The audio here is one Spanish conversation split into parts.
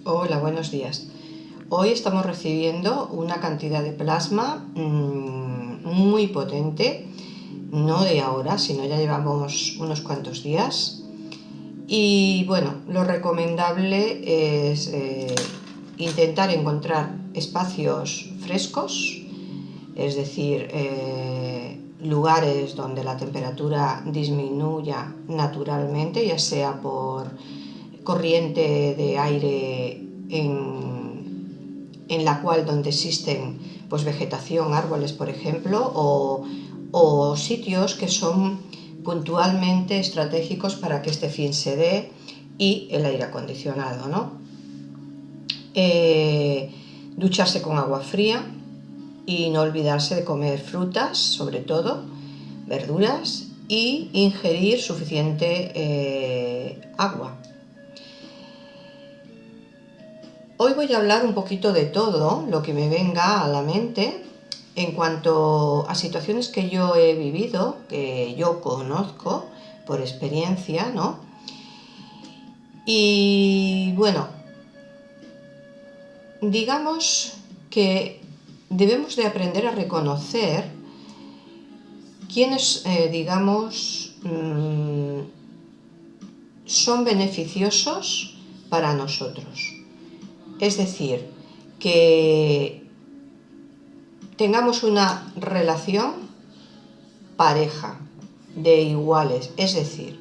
Hola, buenos días. Hoy estamos recibiendo una cantidad de plasma muy potente, no de ahora, sino ya llevamos unos cuantos días. Y bueno, lo recomendable es intentar encontrar espacios frescos, es decir, lugares donde la temperatura disminuya naturalmente, ya sea por corriente de aire en la cual donde existen pues vegetación, árboles por ejemplo, o sitios que son puntualmente estratégicos para que este fin se dé, y el aire acondicionado, ¿no? Ducharse con agua fría y no olvidarse de comer frutas, sobre todo, verduras, y ingerir suficiente agua. Hoy voy a hablar un poquito de todo lo que me venga a la mente en cuanto a situaciones que yo he vivido, que yo conozco por experiencia, ¿no? Y bueno, digamos que debemos de aprender a reconocer quiénes, son beneficiosos para nosotros. Es decir, que tengamos una relación pareja, de iguales. Es decir,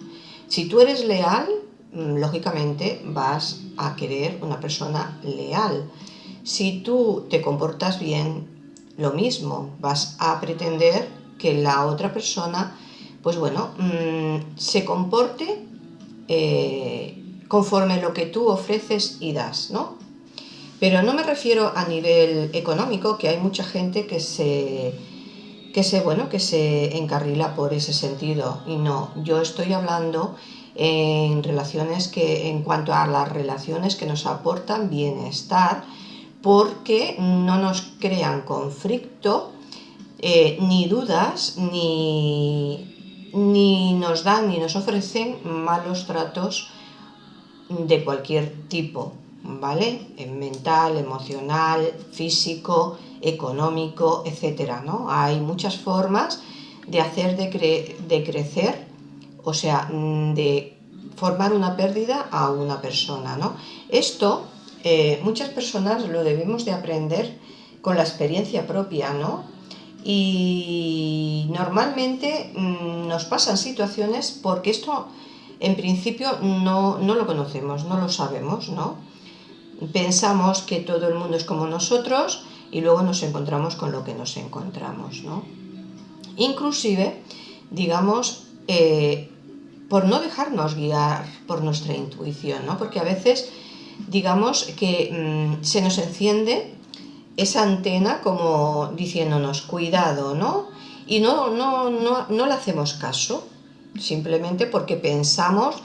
si tú eres leal, lógicamente vas a querer una persona leal. Si tú te comportas bien, lo mismo, vas a pretender que la otra persona, pues bueno, se comporte conforme lo que tú ofreces y das, ¿no? Pero no me refiero a nivel económico, que hay mucha gente que se encarrila por ese sentido, y no, yo estoy hablando en relaciones que, en cuanto a las relaciones que nos aportan bienestar, porque no nos crean conflicto, ni dudas, ni nos dan ni nos ofrecen malos tratos de cualquier tipo, ¿vale? Mental, emocional, físico, económico, etcétera, ¿no? Hay muchas formas de hacer de crecer, o sea, de formar una pérdida a una persona, ¿no? Esto muchas personas lo debemos de aprender con la experiencia propia, ¿no? Y normalmente nos pasan situaciones porque esto en principio no lo conocemos, no lo sabemos, ¿no? Pensamos que todo el mundo es como nosotros y luego nos encontramos con lo que nos encontramos, ¿no? Inclusive, digamos, por no dejarnos guiar por nuestra intuición, ¿no? Porque a veces, digamos que se nos enciende esa antena como diciéndonos cuidado, ¿no? Y no le hacemos caso, simplemente porque pensamos,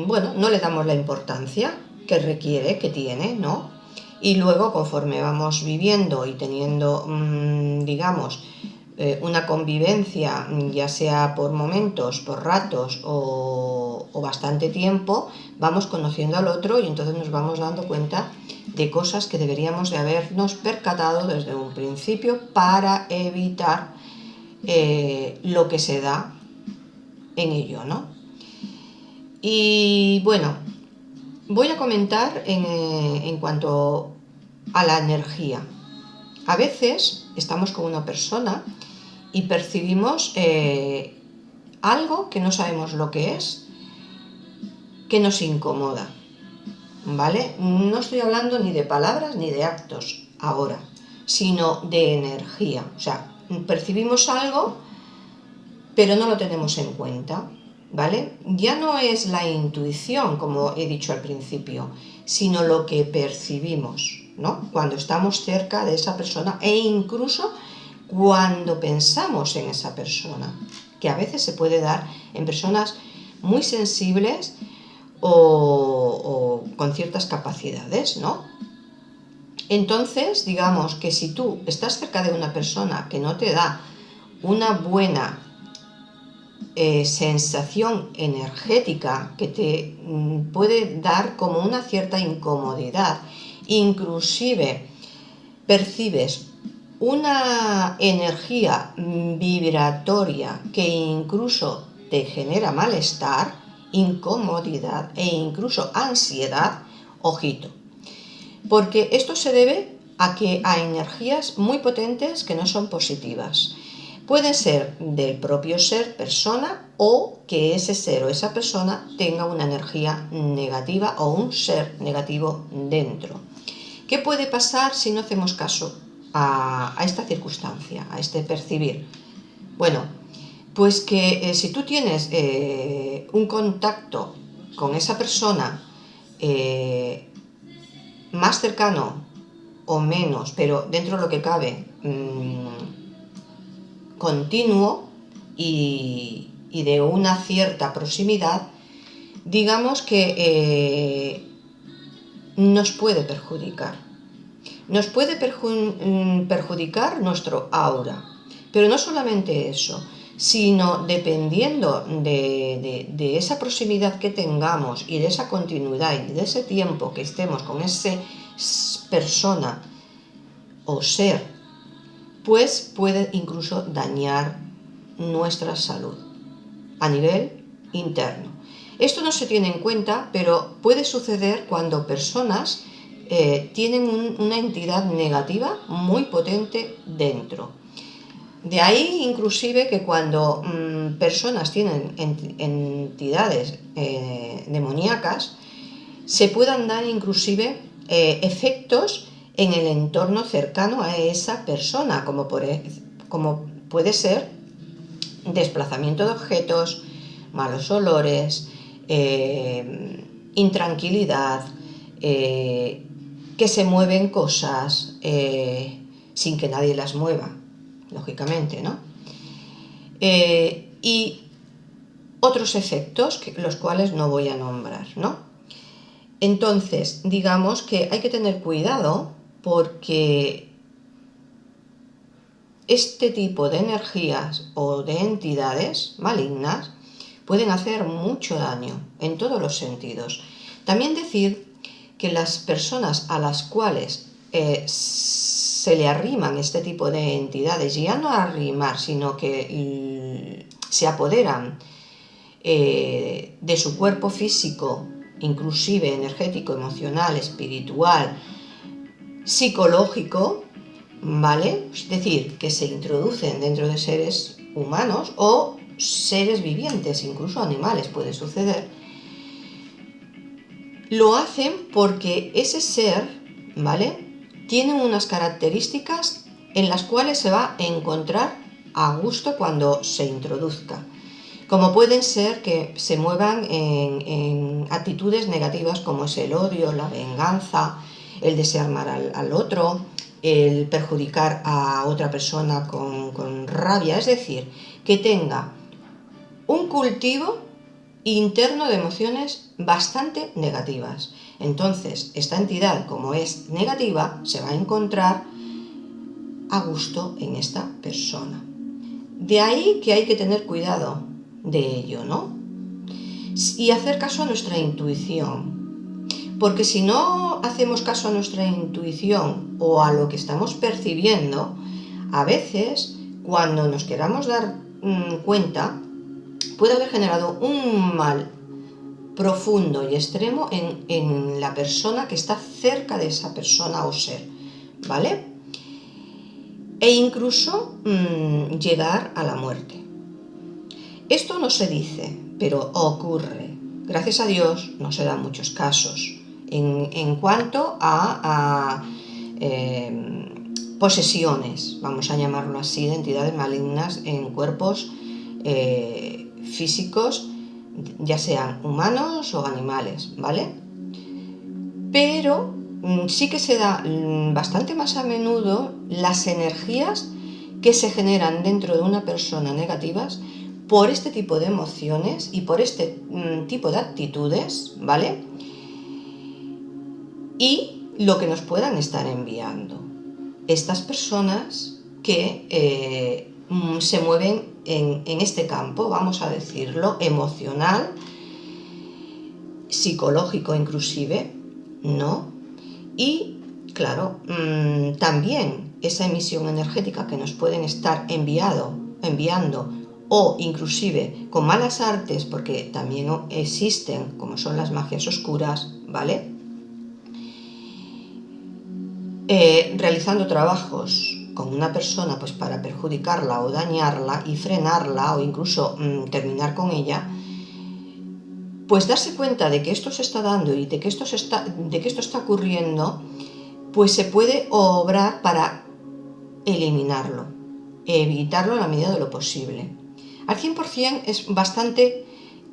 bueno, no le damos la importancia que requiere, que tiene, ¿no? Y luego, conforme vamos viviendo y teniendo, una convivencia, ya sea por momentos, por ratos o bastante tiempo, vamos conociendo al otro y entonces nos vamos dando cuenta de cosas que deberíamos de habernos percatado desde un principio para evitar lo que se da en ello, ¿no? Y bueno, voy a comentar en cuanto a la energía. A veces estamos con una persona y percibimos algo que no sabemos lo que es, que nos incomoda, ¿vale? No estoy hablando ni de palabras ni de actos ahora, sino de energía. O sea, percibimos algo, pero no lo tenemos en cuenta, ¿vale? Ya no es la intuición, como he dicho al principio, sino lo que percibimos, ¿no? Cuando estamos cerca de esa persona e incluso cuando pensamos en esa persona, que a veces se puede dar en personas muy sensibles o con ciertas capacidades, ¿no? Entonces, digamos que si tú estás cerca de una persona que no te da una buena sensación energética que te puede dar como una cierta incomodidad, inclusive percibes una energía vibratoria que incluso te genera malestar, incomodidad e incluso ansiedad, ojito, porque esto se debe a que hay energías muy potentes que no son positivas. Pueden ser del propio ser, persona, o que ese ser o esa persona tenga una energía negativa o un ser negativo dentro. ¿Qué puede pasar si no hacemos caso a esta circunstancia, a este percibir? Bueno, pues que si tú tienes un contacto con esa persona más cercano o menos, pero dentro de lo que cabe, continuo y de una cierta proximidad, digamos que nos puede perjudicar. Nos puede perjudicar nuestro aura, pero no solamente eso, sino dependiendo de esa proximidad que tengamos y de esa continuidad y de ese tiempo que estemos con esa persona o ser, pues puede incluso dañar nuestra salud a nivel interno. Esto no se tiene en cuenta, pero puede suceder cuando personas tienen una entidad negativa muy potente dentro. De ahí inclusive que cuando personas tienen entidades demoníacas, se puedan dar inclusive efectos en el entorno cercano a esa persona, como puede ser desplazamiento de objetos, malos olores, intranquilidad, que se mueven cosas sin que nadie las mueva, lógicamente, ¿no? Y otros efectos, los cuales no voy a nombrar, ¿no? Entonces, digamos que hay que tener cuidado porque este tipo de energías o de entidades malignas pueden hacer mucho daño en todos los sentidos. También decir que las personas a las cuales se le arriman este tipo de entidades, ya no arrimar, sino que se apoderan de su cuerpo físico, inclusive energético, emocional, espiritual, psicológico, ¿vale? Es decir, que se introducen dentro de seres humanos o seres vivientes, incluso animales puede suceder. Lo hacen porque ese ser, ¿vale?, tiene unas características en las cuales se va a encontrar a gusto cuando se introduzca, como pueden ser que se muevan en actitudes negativas como es el odio, la venganza, el desear mal al otro, el perjudicar a otra persona con rabia, es decir, que tenga un cultivo interno de emociones bastante negativas. Entonces, esta entidad, como es negativa, se va a encontrar a gusto en esta persona. De ahí que hay que tener cuidado de ello, ¿no? Y hacer caso a nuestra intuición. Porque si no hacemos caso a nuestra intuición o a lo que estamos percibiendo, a veces, cuando nos queramos dar cuenta, puede haber generado un mal profundo y extremo en la persona que está cerca de esa persona o ser, ¿vale? E incluso llegar a la muerte. Esto no se dice, pero ocurre. Gracias a Dios no se dan muchos casos en cuanto a posesiones, vamos a llamarlo así, de entidades malignas en cuerpos físicos, ya sean humanos o animales, ¿vale? Pero sí que se da bastante más a menudo las energías que se generan dentro de una persona negativas por este tipo de emociones y por este tipo de actitudes, ¿vale? Y lo que nos puedan estar enviando estas personas que se mueven en este campo, vamos a decirlo, emocional, psicológico inclusive, ¿no? Y claro, también esa emisión energética que nos pueden estar enviando o inclusive con malas artes, porque también existen, como son las magias oscuras, ¿vale? Realizando trabajos con una persona pues para perjudicarla o dañarla y frenarla o incluso terminar con ella, pues darse cuenta de que esto se está dando y de que esto está ocurriendo, pues se puede obrar para eliminarlo, evitarlo a la medida de lo posible. Al 100% es bastante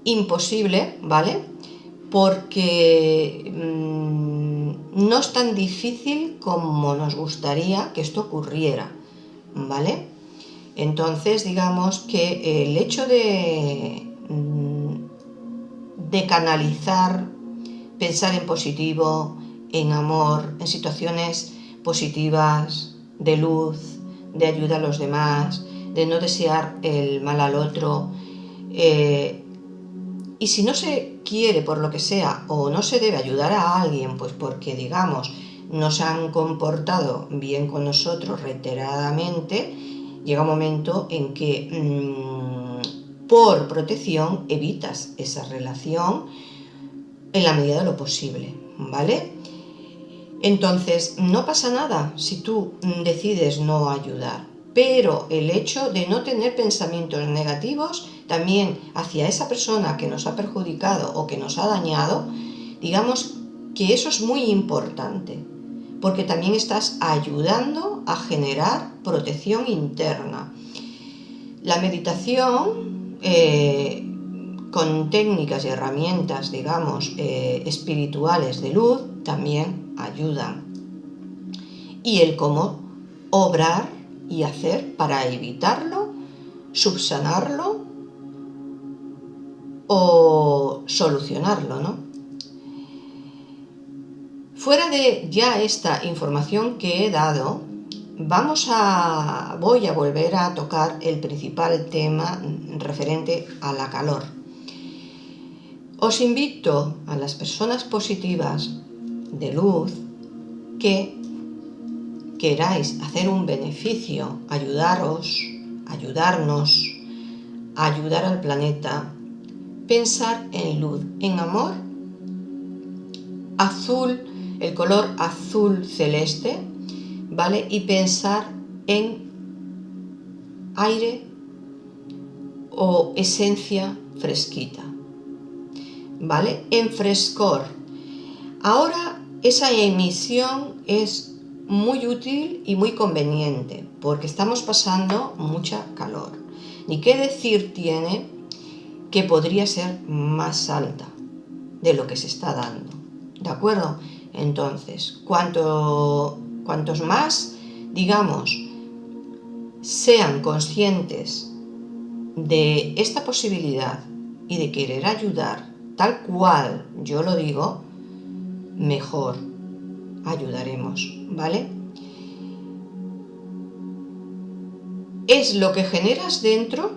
imposible, ¿vale? Porque no es tan difícil como nos gustaría que esto ocurriera, ¿vale? Entonces, digamos que el hecho de canalizar, pensar en positivo, en amor, en situaciones positivas, de luz, de ayuda a los demás, de no desear el mal al otro. Y si no se quiere por lo que sea o no se debe ayudar a alguien, pues porque digamos no se han comportado bien con nosotros reiteradamente, llega un momento en que por protección evitas esa relación en la medida de lo posible, ¿vale? Entonces, no pasa nada si tú decides no ayudar, pero el hecho de no tener pensamientos negativos también hacia esa persona que nos ha perjudicado o que nos ha dañado, digamos que eso es muy importante, porque también estás ayudando a generar protección interna. La meditación, con técnicas y herramientas, digamos, espirituales de luz, también ayudan. Y el cómo obrar y hacer para evitarlo, subsanarlo o solucionarlo, ¿no? Fuera de ya esta información que he dado, voy a volver a tocar el principal tema referente a la calor. Os invito a las personas positivas de luz que queráis hacer un beneficio, ayudarnos, ayudar al planeta, pensar en luz, en amor, azul, el color azul celeste, ¿vale? Y pensar en aire o esencia fresquita, ¿vale? En frescor. Ahora esa emisión es muy útil y muy conveniente porque estamos pasando mucha calor. Ni qué decir tiene que podría ser más alta de lo que se está dando, ¿de acuerdo? Entonces, cuantos más, digamos, sean conscientes de esta posibilidad y de querer ayudar tal cual yo lo digo, mejor ayudaremos, ¿vale? Es lo que generas dentro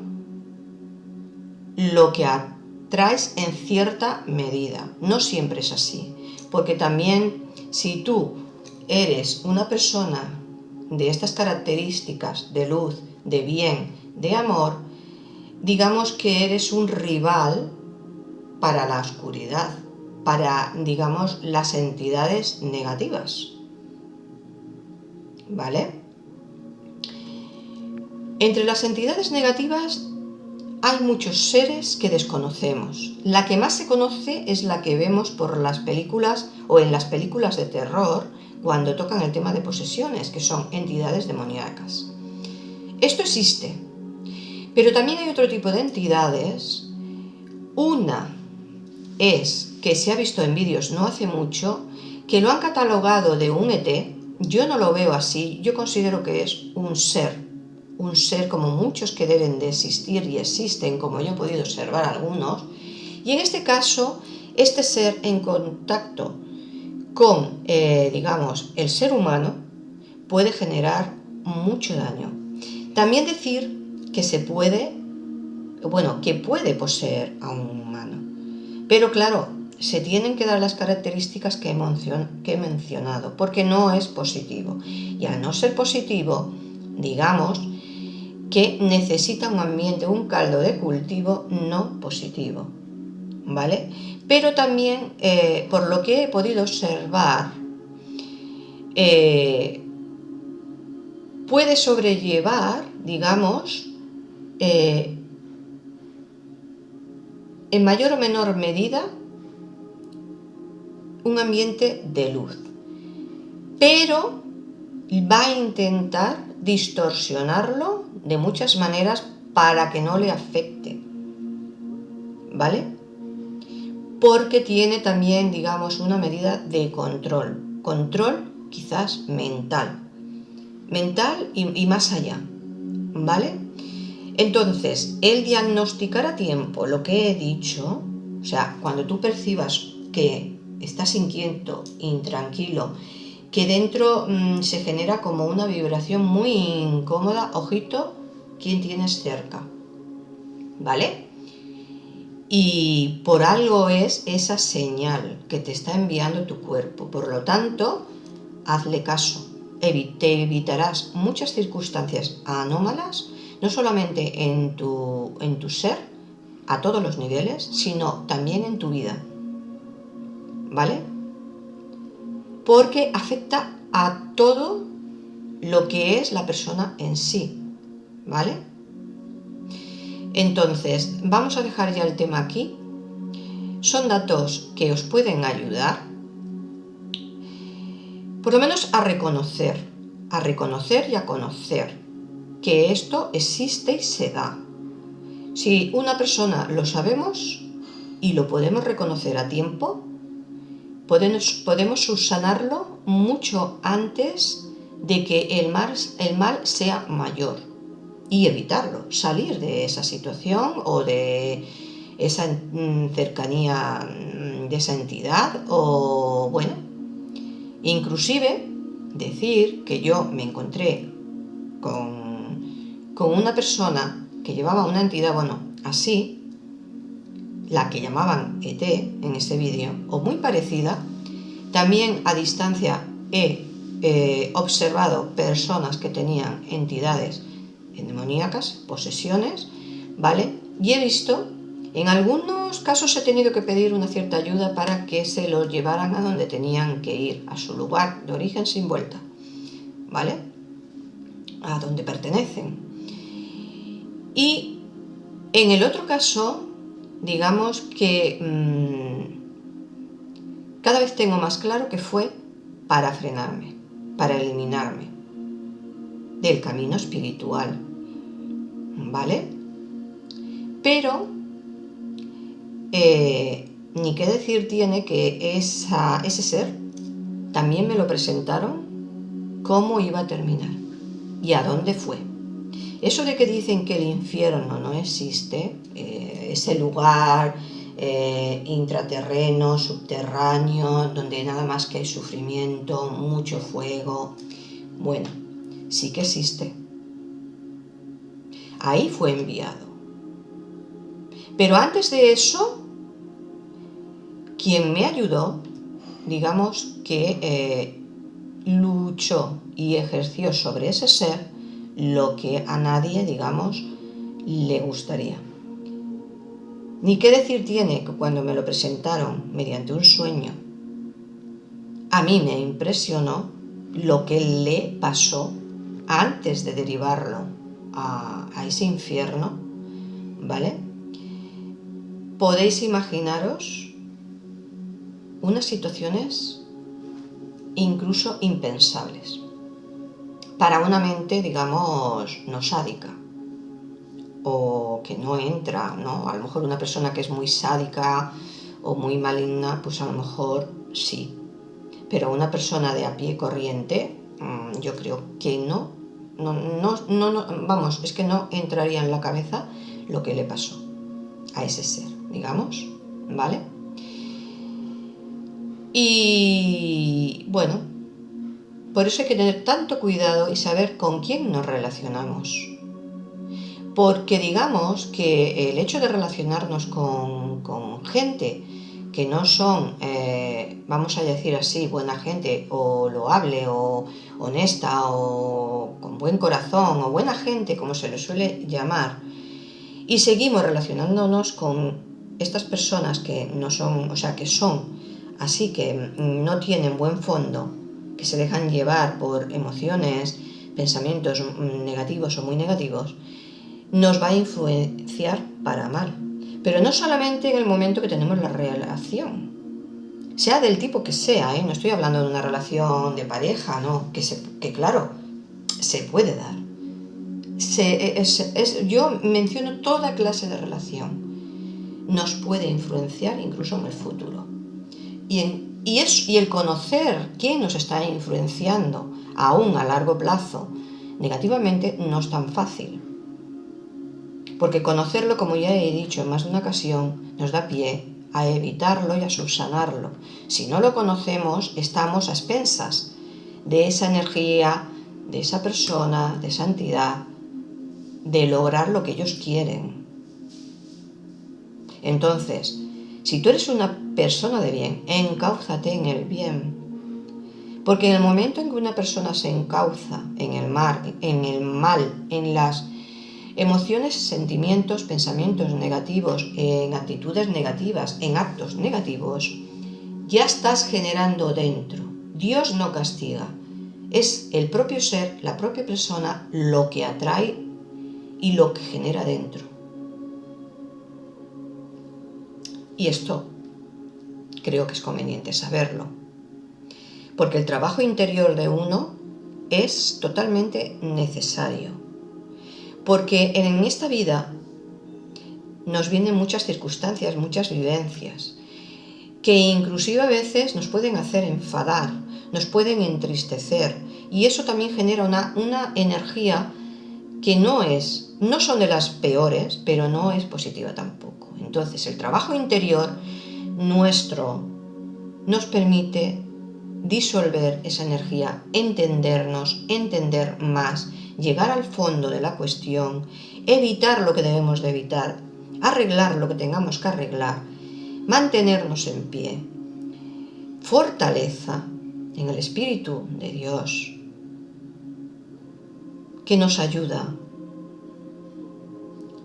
lo que atraes en cierta medida. No siempre es así, porque también si tú eres una persona de estas características de luz, de bien, de amor, digamos que eres un rival para la oscuridad, para, digamos, las entidades negativas, ¿vale? Entre las entidades negativas hay muchos seres que desconocemos. La que más se conoce es la que vemos por las películas o en las películas de terror cuando tocan el tema de posesiones, que son entidades demoníacas. Esto existe, pero también hay otro tipo de entidades. Una es que se ha visto en vídeos no hace mucho, que lo han catalogado de un ET. Yo no lo veo así, yo considero que es un ser como muchos que deben de existir y existen, como yo he podido observar algunos, y en este caso, este ser en contacto con, digamos, el ser humano puede generar mucho daño. También decir que se puede bueno, que puede poseer a un humano. Pero claro, se tienen que dar las características que he mencionado, porque no es positivo. Y al no ser positivo, digamos que necesita un ambiente, un caldo de cultivo no positivo, ¿vale? Pero también, por lo que he podido observar, puede sobrellevar, digamos, en mayor o menor medida, un ambiente de luz, pero va a intentar distorsionarlo de muchas maneras para que no le afecte, ¿vale? Porque tiene también, digamos, una medida de control quizás mental y más allá, ¿vale? Entonces, el diagnosticar a tiempo lo que he dicho, o sea, cuando tú percibas que estás inquieto, intranquilo, que dentro se genera como una vibración muy incómoda, ojito, ¿quién tienes cerca? ¿Vale? Y por algo es esa señal que te está enviando tu cuerpo. Por lo tanto, hazle caso. Te evitarás muchas circunstancias anómalas, no solamente en tu ser, a todos los niveles, sino también en tu vida. ¿Vale? Porque afecta a todo lo que es la persona en sí. ¿Vale? Entonces, vamos a dejar ya el tema aquí. Son datos que os pueden ayudar, por lo menos a reconocer y a conocer que esto existe y se da. Si una persona lo sabemos y lo podemos reconocer a tiempo, podemos subsanarlo mucho antes de que el mal sea mayor y evitarlo, salir de esa situación o de esa cercanía de esa entidad, o bueno, inclusive decir que yo me encontré con una persona que llevaba una entidad, bueno, así, la que llamaban ET en este vídeo, o muy parecida. También a distancia he observado personas que tenían entidades demoníacas, posesiones, ¿vale? Y he visto, en algunos casos he tenido que pedir una cierta ayuda para que se los llevaran a donde tenían que ir, a su lugar de origen sin vuelta, ¿vale? A donde pertenecen. Y en el otro caso, digamos que cada vez tengo más claro que fue para frenarme, para eliminarme del camino espiritual, ¿vale? Pero ni qué decir tiene que ese ser también me lo presentaron cómo iba a terminar y a dónde fue. Eso de que dicen que el infierno no existe, ese lugar intraterreno, subterráneo, donde nada más que hay sufrimiento, mucho fuego, bueno, sí que existe. Ahí fue enviado. Pero antes de eso, quien me ayudó, digamos que luchó y ejerció sobre ese ser lo que a nadie, digamos, le gustaría. Ni qué decir tiene que cuando me lo presentaron mediante un sueño, a mí me impresionó lo que le pasó antes de derivarlo a ese infierno, ¿vale? Podéis imaginaros unas situaciones incluso impensables para una mente, digamos, no sádica, o que no entra, ¿no? A lo mejor una persona que es muy sádica o muy maligna, pues a lo mejor sí. Pero una persona de a pie corriente, yo creo que no, vamos, es que no entraría en la cabeza lo que le pasó a ese ser, digamos, ¿vale? Y bueno, por eso hay que tener tanto cuidado y saber con quién nos relacionamos. porque digamos que el hecho de relacionarnos con gente que no son, vamos a decir así, buena gente o loable o honesta o con buen corazón o buena gente, como se le suele llamar, y seguimos relacionándonos con estas personas que no son, o sea, que son así, que no tienen buen fondo, que se dejan llevar por emociones, pensamientos negativos o muy negativos, nos va a influenciar para mal. Pero no solamente en el momento que tenemos la relación, sea del tipo que sea, no estoy hablando de una relación de pareja, no, que claro, se puede dar. Yo menciono toda clase de relación. Nos puede influenciar incluso en el futuro. Y el conocer quién nos está influenciando, aún a largo plazo, negativamente, no es tan fácil. Porque conocerlo, como ya he dicho en más de una ocasión, nos da pie a evitarlo y a subsanarlo. Si no lo conocemos, estamos a expensas de esa energía, de esa persona, de esa entidad, de lograr lo que ellos quieren. Entonces, si tú eres una persona de bien, encáuzate en el bien. Porque en el momento en que una persona se encauza en el mal, en las emociones, sentimientos, pensamientos negativos, en actitudes negativas, en actos negativos, ya estás generando dentro. Dios no castiga. Es el propio ser, la propia persona, lo que atrae y lo que genera dentro. Y esto creo que es conveniente saberlo. Porque el trabajo interior de uno es totalmente necesario. Porque en esta vida nos vienen muchas circunstancias, muchas vivencias, que inclusive a veces nos pueden hacer enfadar, nos pueden entristecer, y eso también genera una energía que no son de las peores, pero no es positiva tampoco. Entonces el trabajo interior nuestro nos permite disolver esa energía, entendernos, entender más, llegar al fondo de la cuestión, evitar lo que debemos de evitar, arreglar lo que tengamos que arreglar, mantenernos en pie, fortaleza en el Espíritu de Dios, que nos ayuda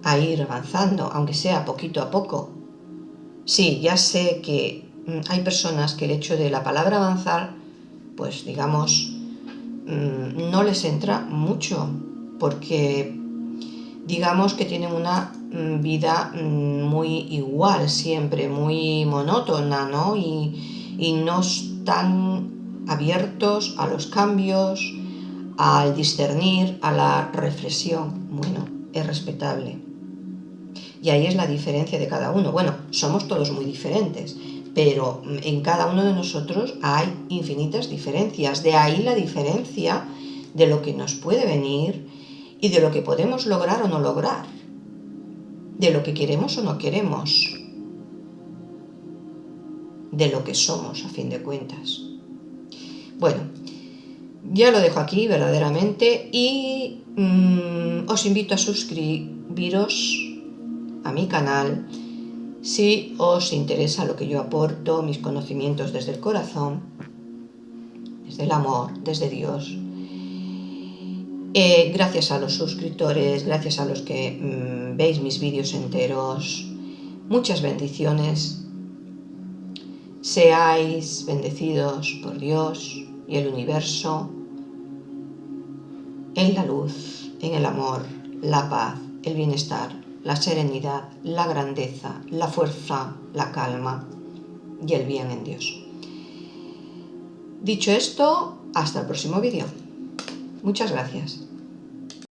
a ir avanzando, aunque sea poquito a poco. Sí, ya sé que hay personas que el hecho de la palabra avanzar, pues digamos, no les entra mucho, porque digamos que tienen una vida muy igual siempre, muy monótona, ¿no? Y no están abiertos a los cambios, al discernir, a la reflexión. Bueno, es respetable. Y ahí es la diferencia de cada uno. Bueno, somos todos muy diferentes, pero en cada uno de nosotros hay infinitas diferencias. De ahí la diferencia de lo que nos puede venir y de lo que podemos lograr o no lograr, de lo que queremos o no queremos, de lo que somos a fin de cuentas. Bueno, ya lo dejo aquí verdaderamente y os invito a suscribiros a mi canal si os interesa lo que yo aporto, mis conocimientos desde el corazón, desde el amor, desde Dios. Gracias a los suscriptores, gracias a los que veis mis vídeos enteros, muchas bendiciones. Seáis bendecidos por Dios y el universo en la luz, en el amor, la paz, el bienestar, la serenidad, la grandeza, la fuerza, la calma y el bien en Dios. Dicho esto, hasta el próximo vídeo. Muchas gracias.